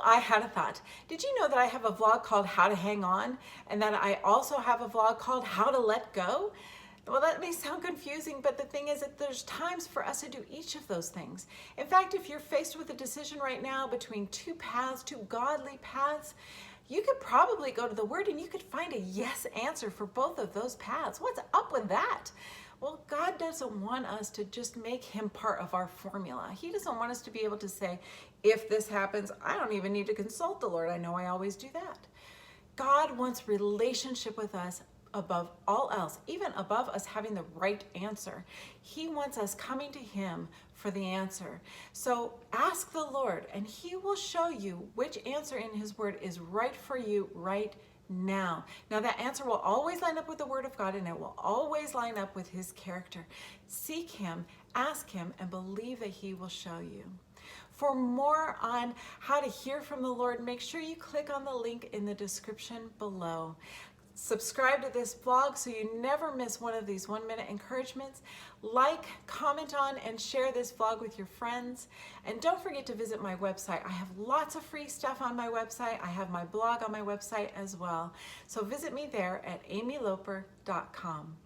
I had a thought. Did you know that I have a vlog called How to Hang On, and that I also have a vlog called How to Let Go? Well, that may sound confusing, but the thing is that there's times for us to do each of those things. In fact, if you're faced with a decision right now between two paths, two godly paths, you could probably go to the Word and you could find a yes answer for both of those paths. What's up with that? Well, God doesn't want us to just make him part of our formula. He doesn't want us to be able to say, if this happens, I don't even need to consult the Lord. I know I always do that. God wants relationship with us above all else, even above us having the right answer. He wants us coming to him for the answer. So ask the Lord, and he will show you which answer in his word is right for you right now. Now that answer will always line up with the word of God, and it will always line up with his character. Seek him, ask him, and believe that he will show you. For more on how to hear from the Lord, make sure you click on the link in the description below. Subscribe to this vlog so you never miss one of these 1-minute encouragements. Like, comment on, and share this vlog with your friends. And don't forget to visit my website. I have lots of free stuff on my website. I have my blog on my website as well. So visit me there at amyloper.com.